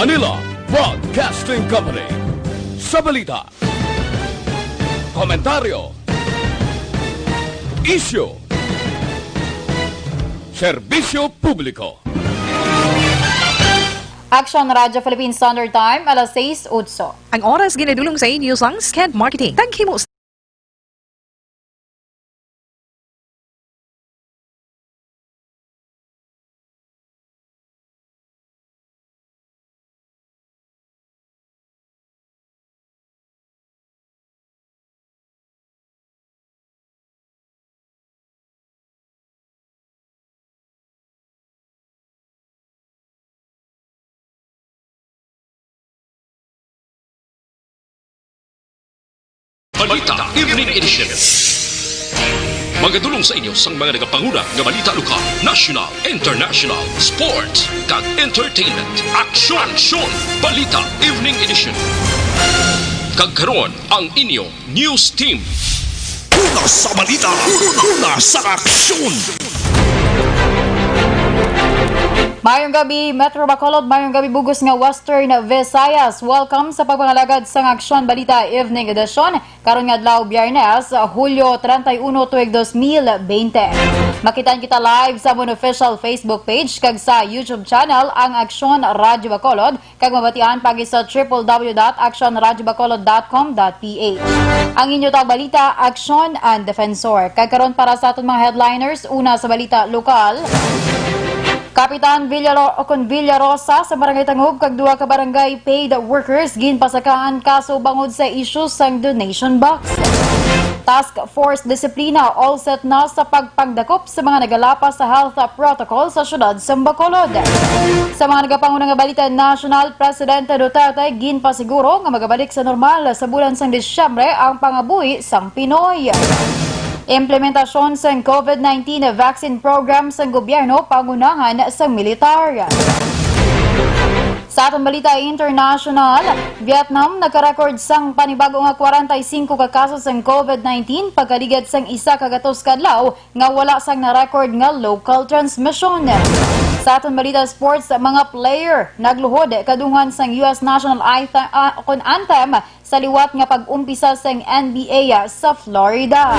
Manila Broadcasting Company. Sa balita, komentaryo, isyu, serbisyo publiko. Action Radyo Philippine Standard Time, alas 6:08. Ang oras ginadulong sa inyo sang Scant Marketing. Tagkimo. Balita Evening Edition. Magadulong sa inyo sang mga nagapanguna nga balita lokal, national, international, sports, kag entertainment. Aksyon! Balita Evening Edition. Kag karon ang inyo news team. Una sa balita, una sa aksyon. Mayong gabi, Metro Bacolod, mayong gabi bugos nga Western Visayas. Welcome sa pagpangalagad sang Aksyon Balita Evening Edition. Karon nga adlaw Biyernes, Hulyo 31 tuig 2020. Makitaan kita live sa among official Facebook page kag sa YouTube channel ang Aksyon Radyo Bacolod kag mabatian pagi sa www.actionradyobacolod.com.ph. Ang inyo tag balita, Aksyon and Defensor. Kag karon para sa aton mga headliners, una sa balita lokal. Kapitan Villarosa sa Barangay Tangub kag duha ka barangay paid workers ginpasakaan kaso bangod sa issue sang donation box. Task Force Disiplina all set na sa pagpangdakop sa mga nagalapas sa health protocol sa syudad sa Bacolod. Sa mga nagapanguna nga balita national, Presidente Duterte ginpasiguro nga magabalik sa normal sa bulan sang Disyembre ang pangabuhi sang Pinoy. Implementasyon sa COVID-19 vaccine program sa gobyerno pangunahan sa militar. Sa atong balita international, Vietnam nagka-record sang panibago nga 45 ka kaso sang COVID-19 pagkaligad sang isa ka gatos kadlaw nga wala sang na-record nga local transmission. Sa atong balita sports, mga player nagluhod kadungan sang US National Anthem sa liwat nga pag-umpisa sang NBA sa Florida.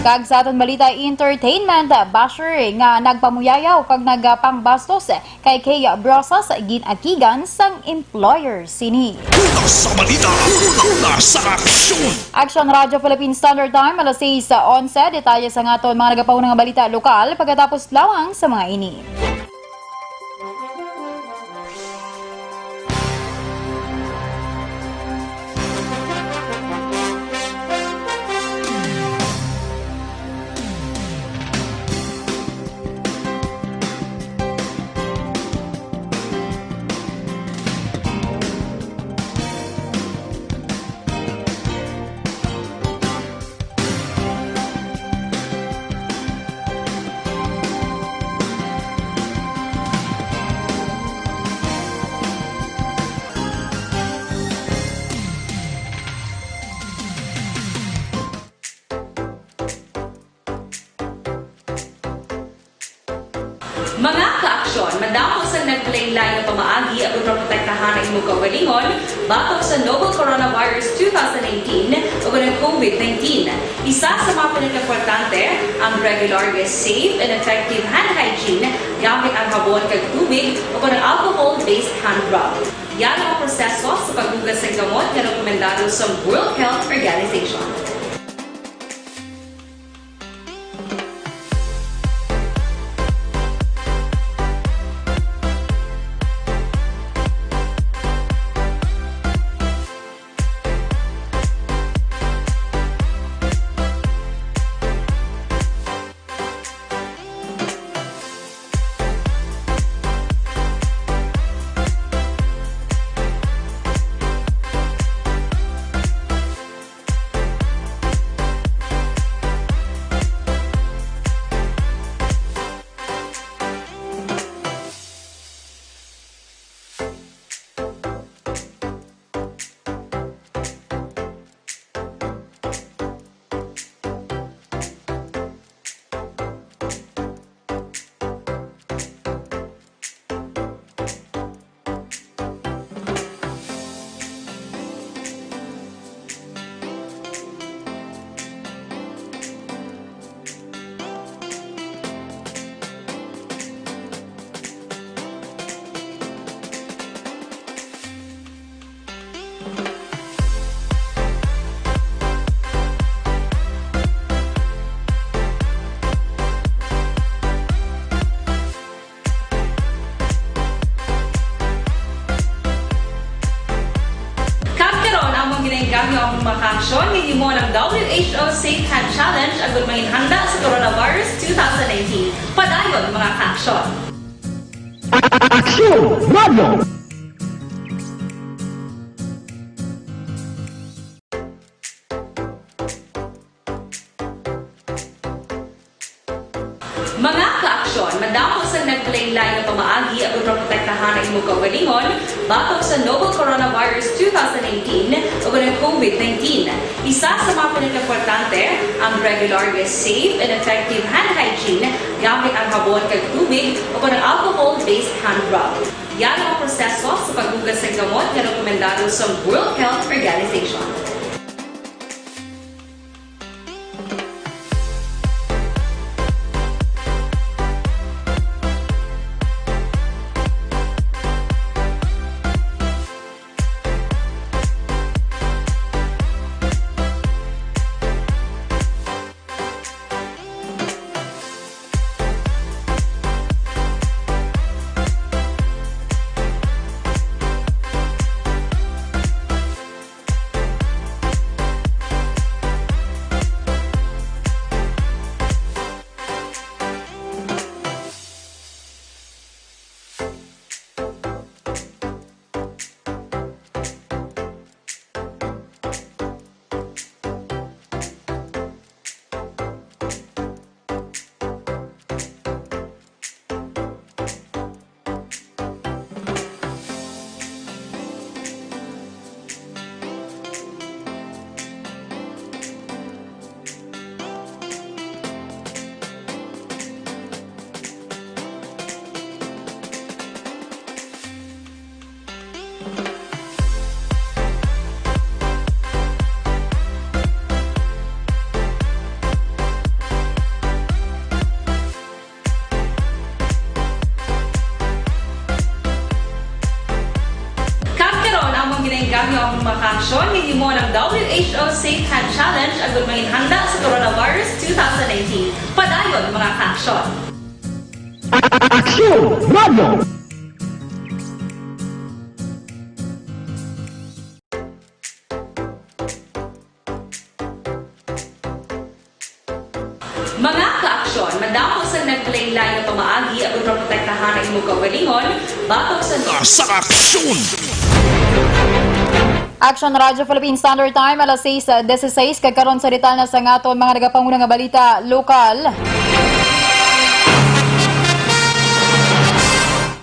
Kag sa atong balita entertainment, basher nga nagpamuyayaw kag nagapangbastos kay Kea Brosas ginakigan sang employer sini. Una sa balita, una sa aksyon. Action Radio Philippine Standard Time, alas 6:11. Detalye sa nga aton mga nagapauna nga balita lokal pagkatapos lawang sa mga ini. Mga ka-aksyon, madamo sa naglaylay na pamaagi at protektahan ang imong kaugalingon batok sa novel coronavirus 2018 o ng COVID-19. Isa sa mga pinaka-importante ang regular, safe, and effective hand hygiene gamit ang habon kag tubig o ng alcohol-based hand rub. Yan ang proseso sa paghugas ng gamot na rekomendado sa World Health Organization. mga kaaksyon, hindi mo ng WHO Safe Hand Challenge ang gulmangin handa sa Coronavirus 2019. Padayon mga kaaksyon. Mga kaaksyon, madamo sa naglaylay na pamaagi at protektahan ang imong kaugalingon batok sa novel coronavirus 2018 o ng COVID-19. Isa sa mga pinaka-importante ang regular, safe, and effective hand hygiene gamit ang habon kag tubig o ng alcohol-based hand rub. Yan ang proseso sa paghugas ng gamot na rekomendado sa World Health Organization. Gamyo ang mga kaaksyon, hindi mo ng WHO Safe Hand Challenge ang gulmangin handa sa Coronavirus 2019. Padayon mga kaaksyon. Mga kaaksyon, madamo sa naglaylay na pamaagi at protektahan ang imong kaugalingon batok sa Sa aksyon! Action Radio Philippine Standard Time, alas 6:16, kagkaroon sa detal na sa ngaton mga nagapangunang nga balita lokal.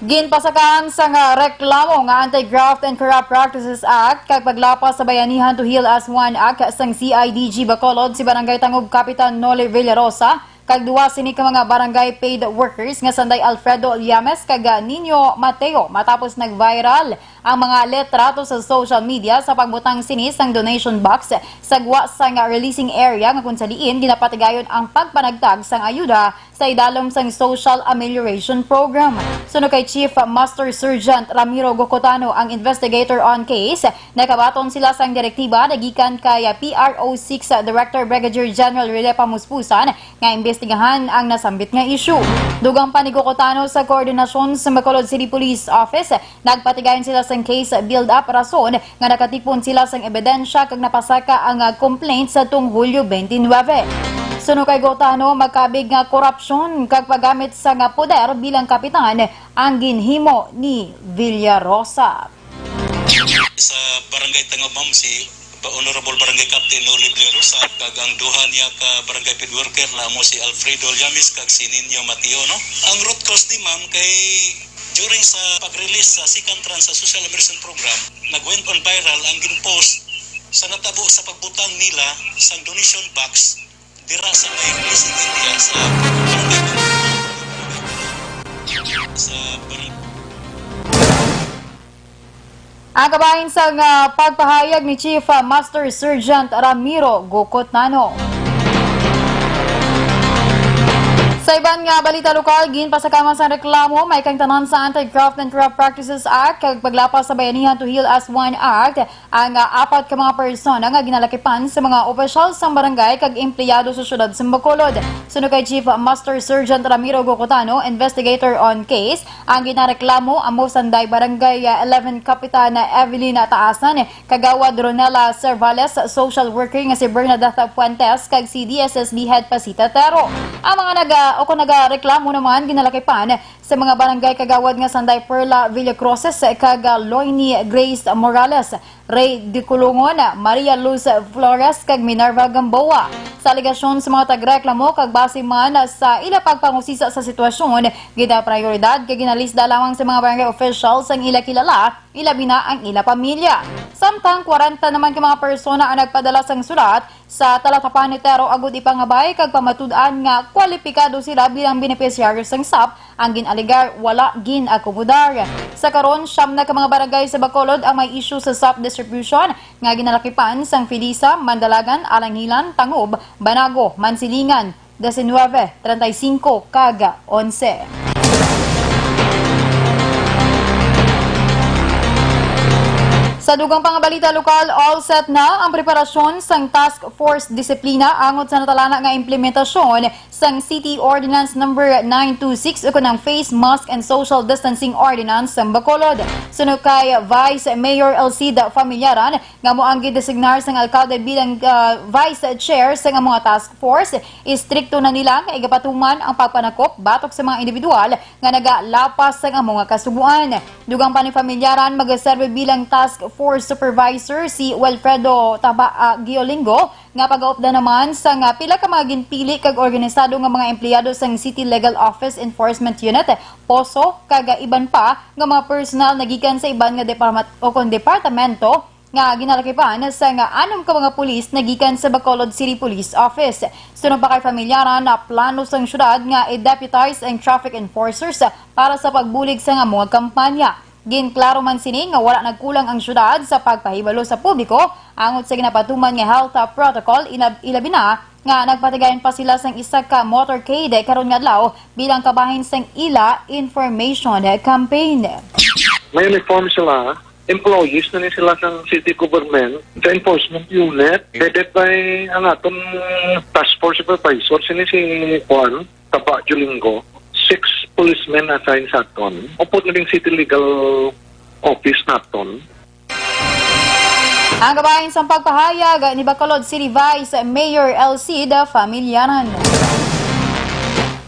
Ginpasakaan sa nga reklamo nga Anti-Graft and Corrupt Practices Act kag paglapas sa Bayanihan to Heal as One Act sang CIDG Bacolod si Barangay Tangub Kapitan Noli Villarosa kag duwa sini ka mga barangay paid workers nga sanday Alfredo Llames kag Nino Mateo matapos nag-viral ang mga letrato sa social media sa pagbutang sinis ang donation box sa gwa sa nga releasing area nga kung saliin ginapatigayon ang pagpanagtag sang ayuda sa idalom sang Social Amelioration Program. Suno kay Chief Master Sergeant Ramiro Gocotano ang investigator on case, nakabaton sila sang direktiba nagikan kay PRO6 Director Brigadier General Rilepa Muspusan nga imbestigahan ang nasambit nga issue. Dugang pa ni Gocotano sa koordinasyon sa Bacolod City Police Office, nagpatigayon sila sang case build-up rason nga nakatipon sila sang ebidensya kag napasaka ang complaint sa tung Hulyo 29. Suno kay Gocotano, magkabig nga korupsyon kag paggamit sa nga poder bilang kapitan ang ginhimo ni Villarosa. Sa barangay Tangub, ma'am, si Honorable Barangay Captain Noli Villarosa kag ang duha niya ka barangay paid worker na mo si Alfredo Llames kag si Nino Mateo, no? Ang root cause di ma'am kay during sa pag-release sa second tranche sa Social Amelioration Program, nag-went on viral ang gin-post sa natabo sa pagbutang nila sa donation box dira sa may releasing area sa barangay. Ang kabahin sa pagpahayag ni Chief Master Sergeant Ramiro Gocotano. Sa iban nga balita lokal, ginpasakama sa reklamo may kang tanan sa Anti-Graft and Corrupt Practices Act kag paglapas sa Bayanihan to Heal as One Act ang apat ka mga persona nga ginalakipan sa mga opisyal sa barangay kag empleyado sa syudad sa Bacolod. Sunod kay Chief Master Sergeant Ramiro Gocotano, investigator on case, ang ginareklamo amo sanday barangay 11 Kapitan Evelyn Taasan, kagawad Ronela Cervales, social worker nga si Bernadette Puentes kag si DSSD Head Pasita Tero. Ang mga nagareklamo naman ginalakipan sa mga barangay kagawad nga Sanday Perla Villacroses kag Loini Grace Morales, Ray de Culungon, Maria Luz Flores kag Minerva Gamboa. Sa aligasyon sa mga tagreklamo kag base man sa ila pagpangusisa sa sitwasyon, gida prioridad kay ginalisda lamang sa mga barangay officials ang ila kilala, ilabi na ang ila pamilya. Samtang 40 naman ka mga persona ang nagpadala sang sulat sa talatapan ni Tero agud ipangabay kag pamatud-an nga kwalipikado sila bilang beneficiaryo sang SAP, ang ginaligar wala ginakomodar. Sa karon, 9 na ka mga barangay sa Bacolod ang may issue sa SAP distribution nga ginalakipan sang Filisa, Mandalagan, Alangilan, Tangob, Banago, Mansilingan, 19, 35 kag 11. Sa dugang pangabalita lokal, all set na ang preparasyon sang Task Force Disiplina angot sa natalana nga implementasyon sang City Ordinance number 926 o ng Face Mask and Social Distancing Ordinance sa Bacolod. Sunod kay Vice Mayor Elcida Familiaran nga mo ang gidesignar sang alkalde bilang Vice Chair sa mga Task Force, istrikto na nila nga igapatuman ang pagpanakop batok sa mga individual nga nagalapas sa mga kasubuan. Dugang pa ni Familiaran magaserve bilang Task Force Supervisor si Wilfredo Giolingo nga pag-aupda naman sa nga pila ka mga ginpili kag organisado nga mga empleyado sang City Legal Office Enforcement Unit, POSO kag iban pa nga mga personal nagikan sa iban nga departamento nga ginalakipan sa nga 6 ka mga pulis nagikan sa Bacolod City Police Office. Sunod pa kay Familiaran na plano sang syudad nga i-deputize ang traffic enforcers para sa pagbulig sa nga mga kampanya. Ginklaro man sini nga wala nagkulang ang syudad sa pagpahibalo sa publiko angot sa ginapatuman nga health protocol, ilabi na nga nagpatigayon pa sila sang isa ka motorcade karon nga adlaw bilang kabahin sang ila information campaign. May uniform sila, employees na sila sa city government, sa enforcement unit, headed by ang atong task force supervisor, sini si Juan Taba Julingo. 6 policemen assigned sa aton. Upod na rin City Legal Office naton. Ang kabahin sa pagpahayag ni Bacolod City Vice Mayor Elcida Familiaran.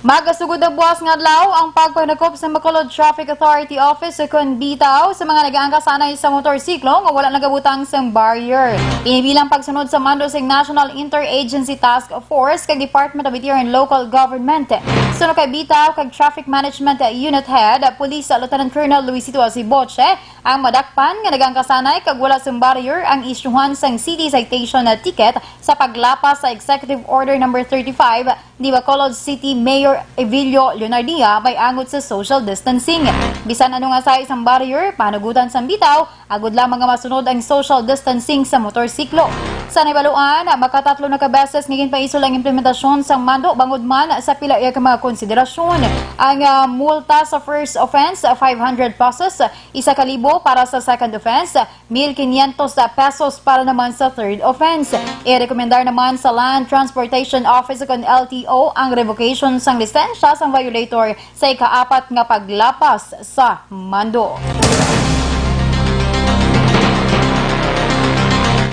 Magasugod na buwas nga adlaw ang pagpanakop sa Bacolod Traffic Authority Office kung bitaw sa mga nag-aangkasanay sa motorsiklo nga wala nagabutang sang barrier. Inibilang pagsunod sa mando sa National Interagency Task Force kag Department of Interior and Local Government. Sunod kay bitaw kag Traffic Management Unit Head, Police Lieutenant Colonel Luisito Asiboche, ang madakpan nga nag-aangkasanay kag wala sang barrier ang isyuhan sang city citation ticket sa paglapas sa Executive Order number 35 ni Bacolod City Mayor Evilio Leonardia may angot sa social distancing. Bisan ano nga sa isang barrier, panugutan sa bitaw, agud lamang nga masunod ang social distancing sa motorsiklo. Sa naibaluan, makatatlo na kabeses ngigin paisol ang implementasyon sa mando bangod man sa pila ka mga konsiderasyon. Ang multa sa first offense, 500 pesos, 1,000 para sa second offense, 1,500 pesos para naman sa third offense. I-rekomendar naman sa Land Transportation Office kung LTO ang revocation sang lisensya sang violator sa ika-4 nga paglapas sa mando.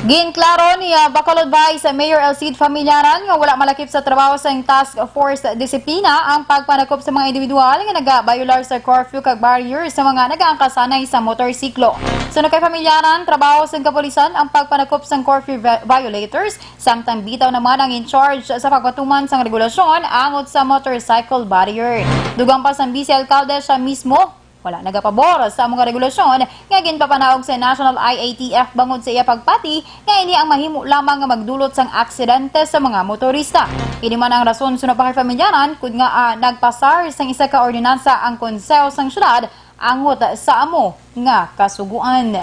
Ginklaro ni Bacolod Vice Mayor Elcida Familiaran nga wala malakip sa trabaho sa Task Force Disiplina ang pagpanakop sa mga individual nga nag-violar sa curfew kag barrier sa mga nag-aangkasanay sa motorsiklo. Sunod kay Familiaran, trabaho sa kapulisan ang pagpanakop sa curfew violators, samtang bitaw naman ang in-charge sa pagpatuman sa regulasyon angot sa motorcycle barrier. Dugang pa sa Vice Alcalde siya mismo wala nagapabor sa mga regulasyon nga ginpapanawag sa National IATF bangod sa iya pagpati nga ini ang mahimo lamang nga magdulot sang aksidente sa mga motorista. Ini man ang rason sunod pa kay Familiaran kud nga nagpasar sang isa ka ordinansa ang konseho sang syudad angot sa amo nga kasuguan.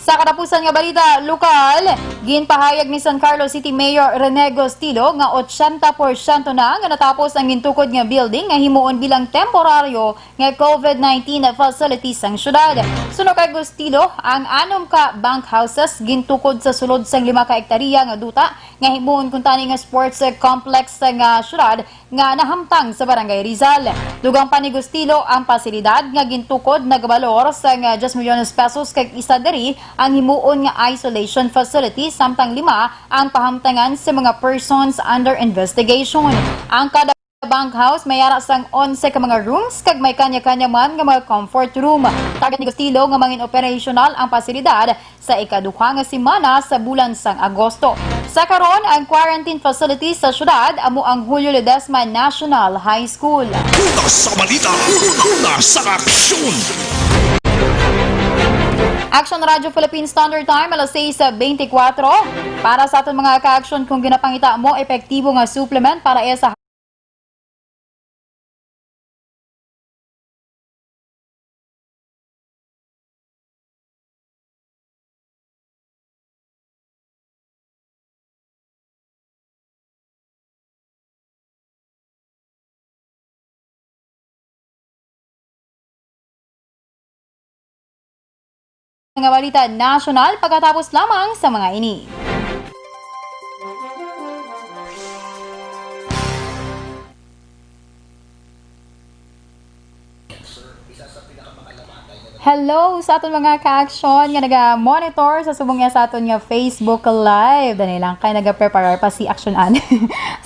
Sa katapusan nga balita lokal, Ginpahayag ni San Carlos City Mayor Rene Gostilo nga 80% na nga natapos ang gintukod nga building nga himuon bilang temporaryo nga COVID-19 facility sang syudad. Suno kay Gostilo, ang 6 ka bank houses gintukod sa sulod sang 5 ka hektarya nga duta nga himuon kun tani nga sports complex nga syudad nga nahamtang sa Barangay Rizal. Dugang pa ni Gostilo ang pasilidad nga gintukod nagbalor sa 10 milyones pesos kag isa diri ang himuon nga isolation facility samtang 5 ang pahamtangan sa mga persons under investigation. Ang kada bank house may ara sang 11 ka mga rooms kag may kanya-kanya man nga mga comfort room. Target ni Gostilo nga mangin operational ang pasilidad sa ikaduha nga semana sa bulan sang Agosto. Sa karon, ang quarantine facility sa syudad amo ang Julio Ledesma National High School. Una sa balita, una sa aksyon. Action Radio Philippine Standard Time, alas 6:24. Para sa aton mga ka-action, kung ginapangita mo, epektibo nga supplement para sa mga balita nasyonal pagkatapos lamang sa mga ini. Hello sa aton mga ka-action nga naga-monitor sa subong nga sa aton nga Facebook Live. Dani lang kay naga-prepare pa si Action An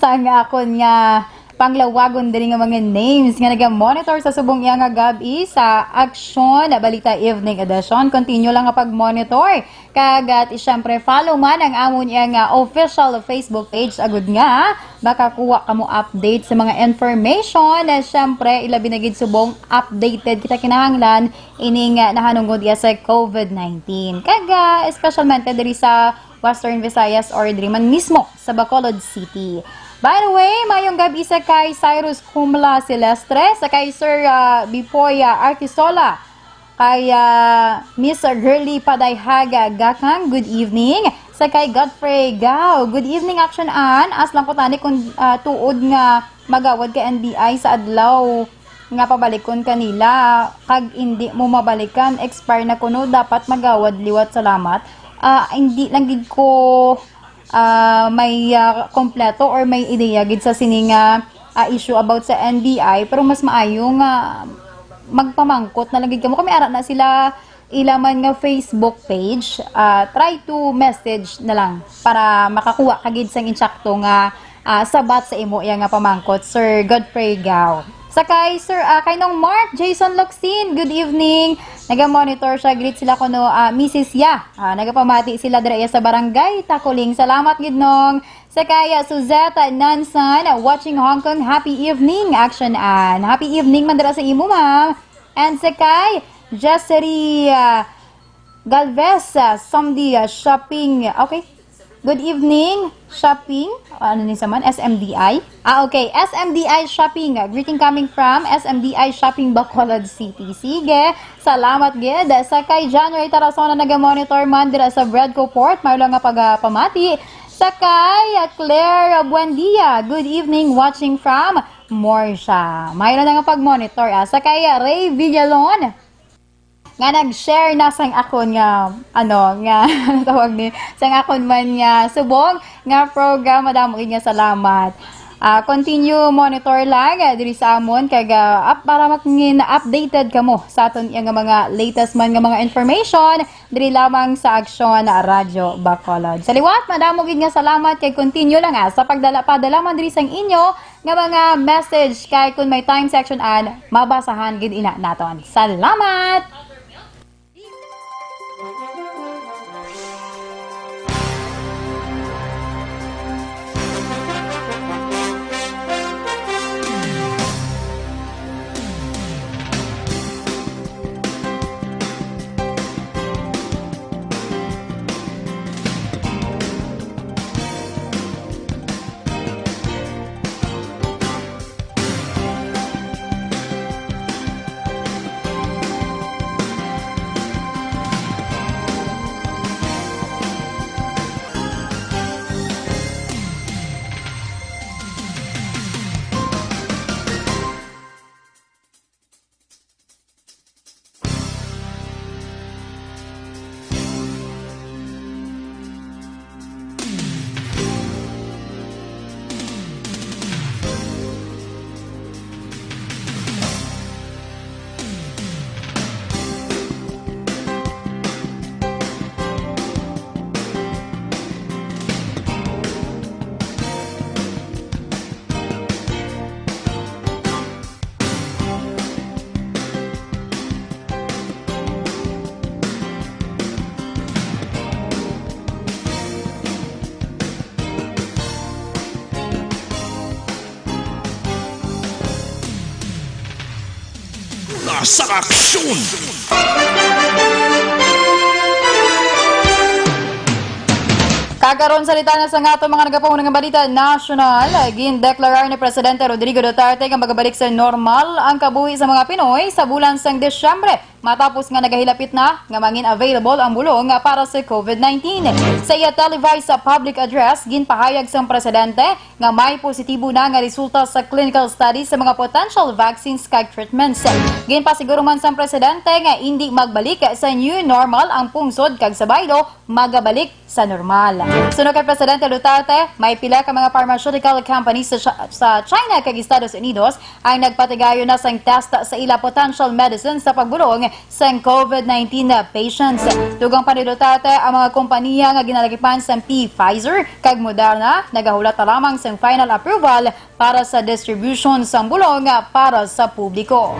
sa nga akon nga panglawagon diri nga mga names nga naga-monitor sa subong iya nga gabi sa Action Balita Evening Edition. Continue lang nga pag-monitor. Kagat syempre follow man ang amon iya nga official Facebook page agud nga makakuha kamo update sa mga information na syempre ilabi na gid subong updated kita kinahanglan ining nahanungod iya sa COVID-19. Kaga especialmente diri sa Western Visayas or diri man mismo sa Bacolod City. By the way, mayong gabi sa kay Cyrus Cumla Silestre, sa kay Sir Bipoy Arquisola, kay Miss Girly Padayhaga Gakang, good evening. Sa kay Godfrey Gao, good evening Action An. As lang ko tani kung tuod nga magawad ka NBI sa adlaw nga pabalikon kanila. Kag hindi mo mabalikan, expire na kuno, dapat magawad liwat salamat. Hindi lang gid ko may kompleto or may ideya gid sa sining issue about sa NBI, pero mas maayo nga magpamangkot na lang gid kamo kami ara na sila ilaman nga Facebook page. Try to message na lang para makakuha kagid sang insakto nga sabat sa imo iya nga pamangkot, Sir Godfrey Gao. Sakay Sir kay nong Mark Jason Locsin, good evening. Naga-monitor siya, greet sila kuno Mrs. Ya. Nagapamati sila dira sa barangay Takuling. Salamat gid nong. Sakay Suzette Nansan watching Hong Kong. Happy evening Action An. Happy evening man dira sa imo ma'am. And sakay Jessery Galvez Somdi Shopping. Okay. Good evening, shopping. Ano ni saman? SMDI. Okay. SMDI Shopping. Greeting coming from SMDI Shopping Bacolod City. Sige. Salamat, gid. Sa kay January Tarasona naga-monitor man dira sa Bredco Port. Mayroon nga pagpamati. Sa kay Claire Buendia. Good evening, watching from Morsha. Mayroon nga pag-monitor. Sa kay Ray Villalon nga nag-share na sang akon nga nga tawag ni sang akon man nga subong nga program. Madamo nga salamat. Continue monitor lang diri sa amon kag para makingin updated kamo sa aton nga mga latest man nga mga information diri lamang sa Action Radio Bacolod. Sa liwat, madamo gid nga salamat kay continue lang sa padala man diri sang inyo nga mga message kay kun may time section an mabasahan gid ina naton. Salamat. Una sa aksyon! Kakaroon salita na sa nga ito mga nagapangunang balita national, gindeklarar ni Presidente Rodrigo Duterte nga magabalik sa normal ang kabuhi sa mga Pinoy sa bulan sang Desyembre matapos nga nagahilapit na nga mangin available ang bulong para sa COVID-19. Sa iya televised sa public address, ginpahayag sang Presidente nga may positibo na nga resulta sa clinical studies sa mga potential vaccines kag treatments. Ginpasiguro man sang Presidente nga hindi magbalik sa new normal ang pungsod kag sabaylo magabalik sa normal. Sunod kay Presidente Duterte, may pila ka mga pharmaceutical companies sa China kag Estados Unidos ang nagpatigayo na sang test sa ila potential medicine sa pagbulong sa COVID-19 patients. Tugang pa ni Duterte ang mga kompanya nga ginalagipan sa Pfizer kag Moderna nagahulat na lamang sa final approval para sa distribution sa bulong para sa publiko.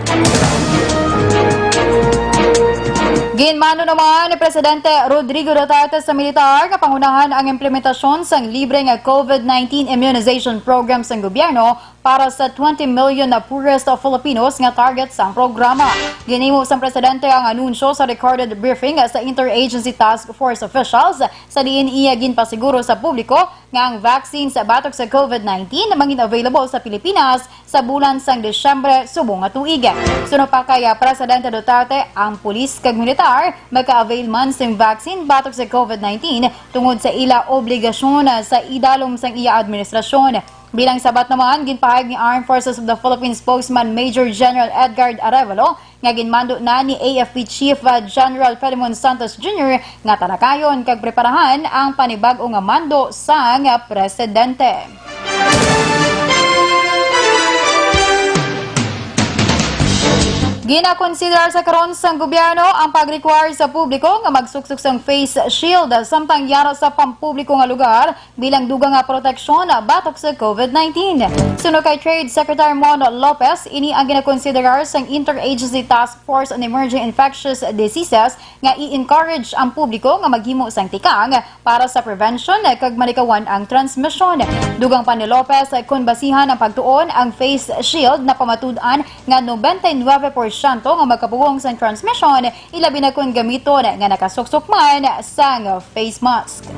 Ginmano naman ni Presidente Rodrigo Duterte sa militar nga pangunahan ang implementasyon sang libre nga COVID-19 immunization program sa gobyerno para sa 20 million na poorest of Filipinos nga target sa programa. Ginimo sa Presidente ang anunsyo sa recorded briefing sa Interagency Task Force officials sa diin iya ginpasiguro sa publiko nga ang vaccine sa batok sa COVID-19 na mangin available sa Pilipinas sa bulan sang Desyembre subong nga tuig. Sunod pa kay Presidente Duterte ang pulis kag militar maka-avail man sing vaccine batok sa COVID-19 tungod sa ila obligasyon sa idalom sang iya administrasyon. Bilang sabat naman, ginpahayag ni Armed Forces of the Philippines spokesman Major General Edgar Arevalo nga ginmando na ni AFP Chief General Filemon Santos Jr. nga talakayon kag preparahan ang panibag-o nga mando sang presidente. Ginakonsiderar sa karon sang gobyerno ang pag-require sa publiko nga magsuksok sang face shield samtang yara sa pampubliko nga lugar bilang dugang nga proteksyon batok sa COVID-19. Sunod kay Trade Secretary Mon Lopez, ini ang ginakonsiderar sang Interagency Task Force on Emerging Infectious Diseases nga i-encourage ang publiko nga maghimo sang tikang para sa prevention kag manikawan ang transmission. Dugang pa ni Lopez kun basihan ang pagtuon ang face shield na pamatud-an nga 99% nga magkapugong sa transmission, ilabi na kung gamiton nga nakasuksok man sang face mask.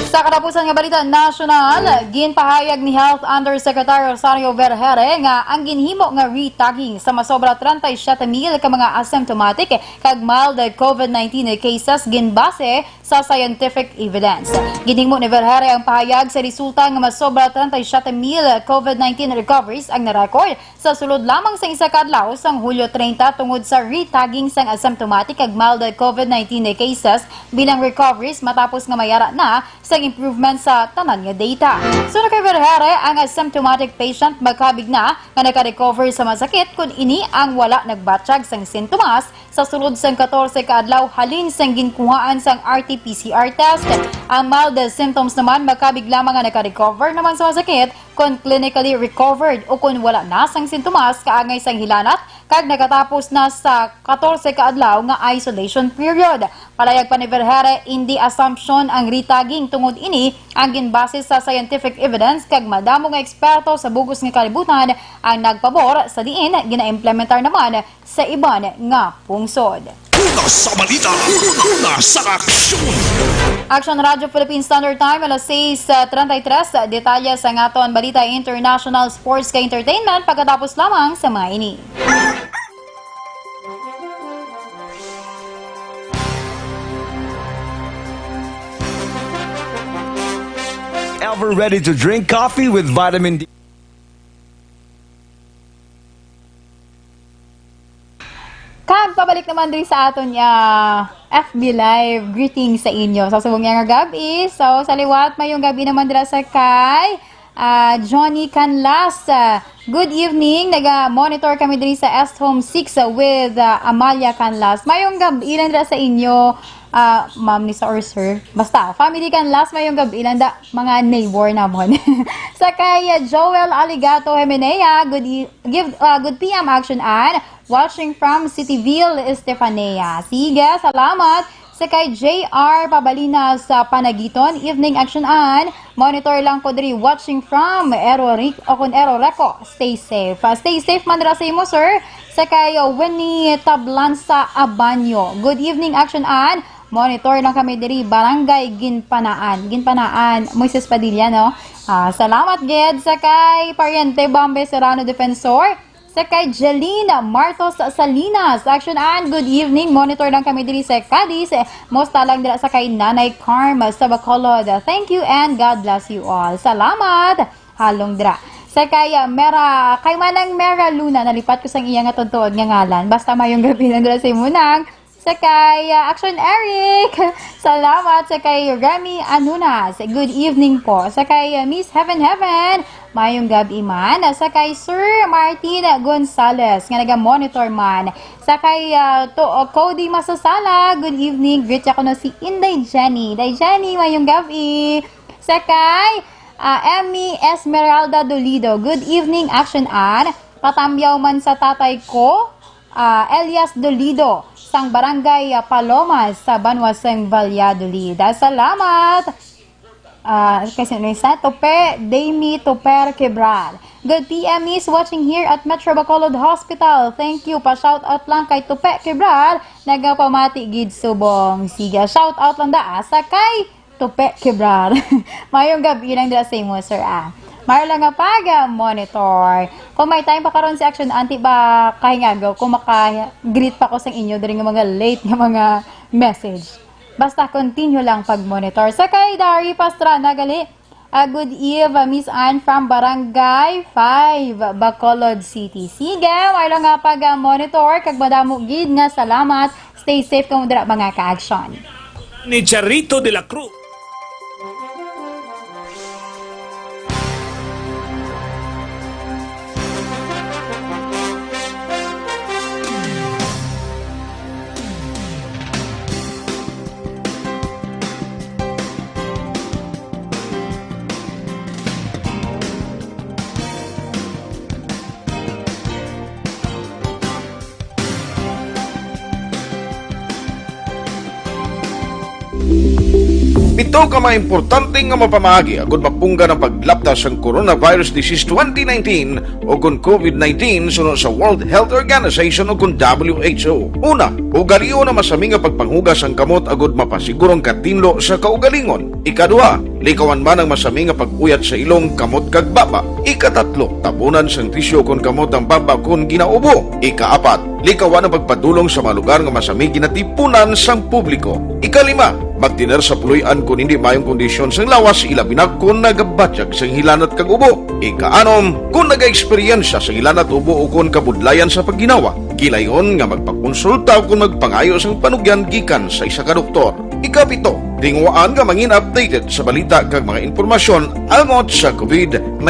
Sa katapusan nga balita national, ginpahayag ni Health Undersecretary Rosario Vergere nga ang ginhimo nga retagging sa masobra 37,000 ka mga asymptomatic kag mild COVID-19 cases ginbase sa scientific evidence. Ginhimo ni Vergere ang pahayag sa resulta nga masobra 37,000 COVID-19 recoveries ang narecord sa sulod lamang sa isa ka adlaw sang Hulyo 30 tungod sa retagging sang asymptomatic kag mild COVID-19 cases bilang recoveries matapos nga mayara na sa improvement sa tanan nga data. Sunod kay Vergere, ang asymptomatic patient magkabig na nga naka-recover sa masakit kung ini ang wala nagbatsyag sang sintomas sa sulod sang 14 ka adlaw halin sang ginkuhaan sang RT-PCR test. Ang mild symptoms naman magkabig lamang nga naka-recover naman sa masakit kung clinically recovered o kung wala na sang sintomas kaangay sang hilanat kag nakatapos na sa 14 ka adlaw nga isolation period. Palayag pa ni Vergere, hindi assumption ang retagging tungod ini ang ginbase sa scientific evidence kag madamo nga eksperto sa bugos nga kalibutan ang nagpabor sa diin gina-implementar naman sa iban nga pungsod. Una sa balita, una sa aksyon! Action Radio Philippine Standard Time, alas 6:33. Detalye sa ngaton balita international sports ka entertainment pagkatapos lamang sa mga ini. Ever ready to drink coffee with vitamin D? Kag pabalik naman din sa aton FB Live. Greetings sa inyo. So, subong nga gabi. So, sa liwat, mayong gabi naman dira sa kay Johnny Canlas. Good evening. Naga-monitor kami din sa S Home 6 with Amalia Canlas. Mayong gabi lang dira sa inyo, ma'am ni or sir. Basta, family Canlas, mayong gabi lang da mga neighbor namon. Sa kay Joel Aligato Jimenea, good PM action and watching from Cityville, Estefanea. Sige, salamat sa Sa kay JR Pabalina sa Panagiton, evening action on. Monitor lang ko diri watching from Ero Reco. Stay safe. Stay safe man ra sa imo, sir. Sa kay Winnie Tablansa Abanyo. Good evening action on. Monitor lang kami diri Barangay Ginpanaan. Moises Padilla, no? Salamat gid sa kay Pariente Bombe Serrano Defensor. Sa kay Jelina Martos Salinas. Action and good evening. Monitor lang kami diri sa Cadiz. Mosta lang dira sa kay Nanay Carm sa Bacolod. Thank you and God bless you all. Salamat. Halong dira. Sa kay kay manang Mera Luna, nalipat ko sang iya nga tutuod nga ngalan. Basta mayong gabi na dira sa imunang. Sa kay Action Eric. Salamat sa kay Remy Anunas. Good evening po. Sa kay Miss Heaven, mayong gabi man. Sa kay Sir Martin Gonzales nga naga-monitor man. Sa kay Cody Masasala. Good evening. Greet ako na si Inday Jenny. Day Jenny, mayong gabi. Sa kay Emmy Esmeralda Dolido. Good evening, Action An. Patambyaw man sa tatay ko. Elias Dolido. Sang Barangay Palomas sa Banwaseng Valladolid. Salamat! Kasi sa Tope, Dami Toper Quebrar. Good PM is watching here at Metro Bacolod Hospital. Thank you. Pa-shoutout lang kay Tope Quebrar. Nagapamati gid subong. Sige, shoutout lang sa kay Tope Quebrar. Mayong gabi lang dila sa imo, sir. Marla nga pag-monitor. Kung may time pa karon si Action Auntie ba kahingagaw, kung maka-greet pa ko sa inyo dari nga mga late nga mga message. Basta continue lang pag-monitor. Sa kay Dari Pastrana gali. Good eve, Miss Anne from Barangay 5, Bacolod City. Sige, marla nga pag-monitor. Kag madamo gid nga salamat. Stay safe kung dira mga ka-action. Ni Charito de la Cruz. Ito ka mga importante nga mapamagi agud mapungga ng paglaptas ang Coronavirus Disease 2019 o kung COVID-19 sunod sa World Health Organization o kung WHO. Una, ugaliyo na masami nga pagpanghugas ang kamot agud mapasigurong katinlo sa kaugalingon. Ikadua, likawan man ang masami nga pag-uyat sa ilong kamot kag baba. Ikatatlo, tabunan sang tisyo kung kamot ang baba kung ginaubo. Ikaapat, likawan ang pagpadulong sa mga lugar nga masami ginatipunan sang publiko. Ikalima, magtiner sa puluyan kung hindi mayong kondisyon sang lawas, ilabi na kung nagabatyag sang hilanat kag ubo. Ikaanom, kung naga-eksperyensya sa hilanat ubo o kung kabudlayan sa pagginawa. Kilayon nga magpakonsulta o kung magpangayo sang panugyan gikan sa isa ka doktor. Ikapito, tinguaan nga mangin updated sa balita kag mga impormasyon angot sa COVID-19.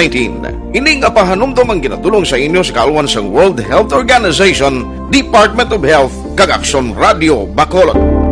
Ining apahanumdom ang ginatulong sa inyo sa kaalwan sang World Health Organization, Department of Health kag Action Radio Bacolod.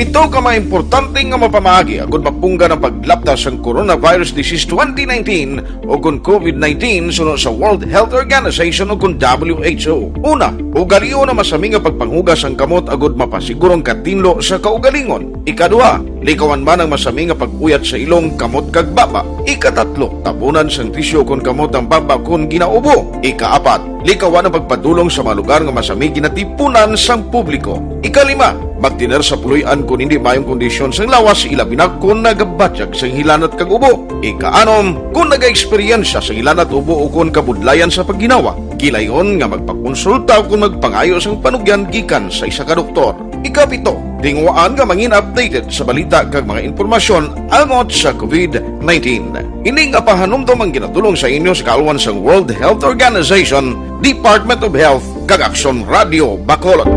Ito ka mga importante nga mapamagi agud mapungga ng paglaptas ang Coronavirus Disease 2019 o kung COVID-19 sunod sa World Health Organization o kung WHO. Una, ugaliyo na masami nga pagpanghugas ang kamot agud mapasigurong katinlo sa kaugalingon. Ikadua, likawan man ang masami nga pag-uyat sa ilong kamot kag baba. Ikatatlo, tabunan sang tisyo kung kamot ang baba kung ginaubo. Ikaapat, likawan ang pagpadulong sa mga lugar nga masami ginatipunan sang publiko. Ikalima, magtiner sa puluyan kung hindi mayong kondisyon sang lawas, ilabi na kung nagabatyag sang hilanat kag ubo. Ikaanom, kung naga-eksperyensya sa hilanat ubo o kung kabudlayan sa pagginawa. Kilayon nga magpakonsulta o kung magpangayo sang panugyan gikan sa isa ka doktor. Ikapito, tinguaan nga mangin updated sa balita kag mga impormasyon angot sa COVID-19. Ining apahanumdom ang ginatulong sa inyo sa kaalwan sang World Health Organization, Department of Health kag Action Radio Bacolod.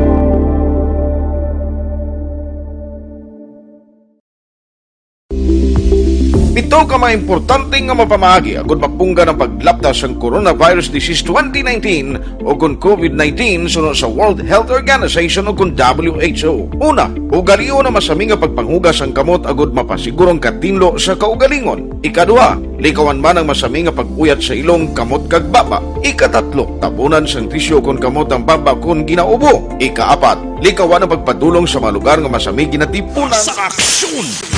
Pito ka mga importante nga mapamahagi agud mapungga ng paglaptas ang Coronavirus Disease 2019 o kung COVID-19 sunod sa World Health Organization o kung WHO. Una, ugaliyo na masami nga pagpanghugas ang kamot agud mapasigurong katinlo sa kaugalingon. Ikaduha, likawan man ang masami nga pag-uyat sa ilong kamot kag baba. Ikatatlo, tabunan sang tisyo kung kamot ang baba kung ginaubo. Ikaapat, likawan ang pagpadulong sa mga lugar nga masami ginatipunan Sa aksyon!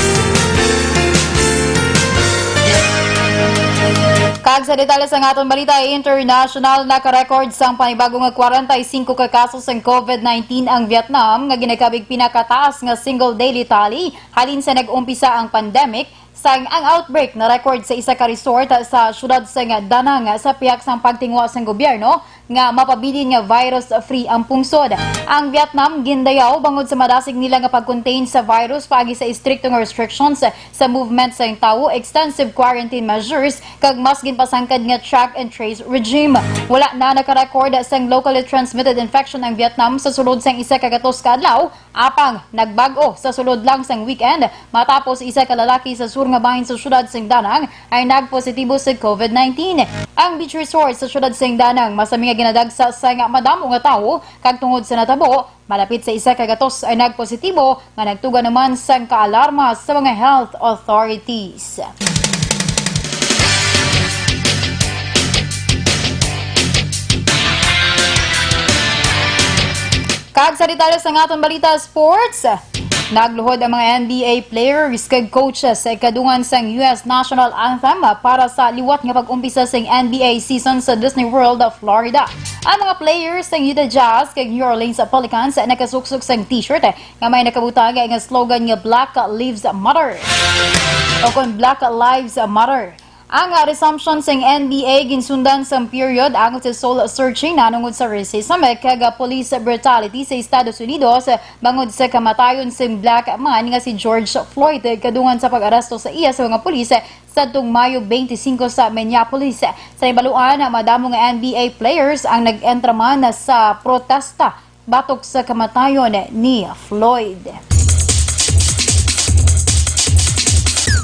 Kag sa detalye sa aton balita, international naka-record sang panibagong 45 ka kasos ng COVID-19 ang Vietnam nga ginakabig pinakataas nga single daily tally halin sa nag-umpisa ang pandemic. Sang ang outbreak na record sa isa ka resort sa syudad sa Da Nang sa piyak sang pagtingwa sang gobyerno nga mapabilin nga virus-free ang pungsod. Ang Vietnam gindayaw bangod sa madasig nila nga pag-contain sa virus paagi sa istrikto nga restrictions sa movement sa tawo, extensive quarantine measures kag mas ginpasangkad nga track and trace regime. Wala na naka-record sang locally transmitted infection ang Vietnam sa sulod sang isa ka gatos ka adlaw, apang nagbag-o sa sulod lang sang weekend matapos isa ka lalaki sa sur nga bahin sa syudad sa Da Nang ay nagpositibo sa COVID-19. Ang beach resort sa syudad sa Da Nang masami nga ginadagsa sa nga madamo nga tawo kag tungod sa natabo malapit sa isa ka gatos ay nagpositibo nga nagtuga naman sa kaalarma sa mga health authorities. Kag sa detalye sa aton balita sports, nagluhod ang mga NBA players kag coaches sa ikadungan sang US National Anthem para sa liwat nga pag-umpisa sang NBA season sa Disney World, Florida. Ang mga players sang Utah Jazz kag New Orleans Pelicans nakasuksok sang t-shirt nga may nakabutang nga slogan nga Black Lives Matter o kon Black Lives Matter. Ang resumption sa NBA ginsundan sa period angon sa soul searching nanungod sa racism kag police brutality sa Estados Unidos bangod sa kamatayon sa black man nga si George Floyd kadungan sa pag-aresto sa iya sa mga pulis sa Mayo 25 sa Minneapolis. Sa ibaluan, madamo nga NBA players ang nag-entraman sa protesta batok sa kamatayon ni Floyd.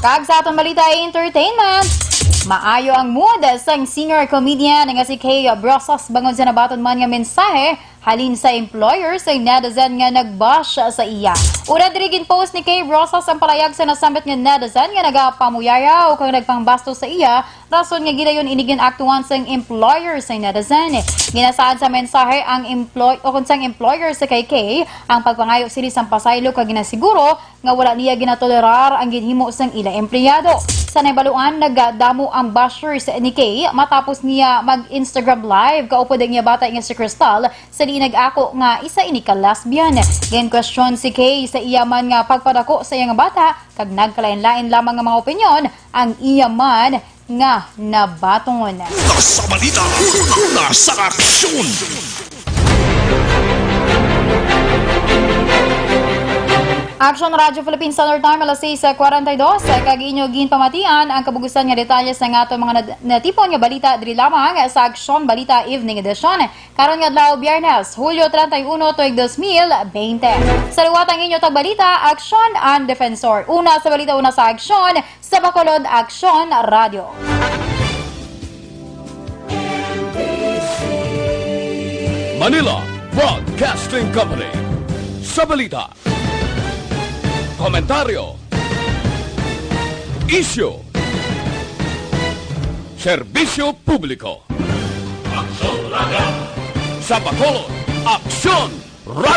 Kag sa atong balita entertainment, maayo ang mood sang singer-comedian nga si Kay Brosas bangod sa nabaton man nga mensahe halin sa employer sa netizen nga nagbash sa iya. Una dirigin post ni Kay Brosas ang palayag sa nasambit nga netizen nga nagapamuyaya o kang nagpangbasto sa iya rason nga gidayon inigin aktuan sang employer sa netizen. Ginasaad sa mensahe ang employer sa kay Kay ang pagpangayo sili sang pasaylo kag ginasiguro nga wala niya ginatolerar ang ginhimo sang ila empleyado. Sa nabaluan, nagdamo ang bashers ni Kay matapos niya mag-Instagram live kaupo din niya bata nga si Crystal sa di nag-ako nga isa ini ka lesbian. Gen question si Kay sa iyaman nga pagpadako sa iyang bata kag nagkalain-lain lamang nga mga opinyon ang iyaman nga nabaton. Sa balita, sa aksyon! Action Radio Philippines Standard Time alas 6:42 kag inyo ginpamatian ang kabugusan nga detalye sa ato mga natipon nga balita diri lamang sa Action Balita Evening Edition karon nga adlaw Biyernes, Hulyo 31, tuig 2020. Sa liwatang inyo tag balita, Action and Defensor. Una sa balita, una sa Action sa Bacolod Action Radio. Manila Broadcasting Company. Sa balita, komentaryo, issue, serbisyo publiko. Sa Bacolod, Aksyon Radio.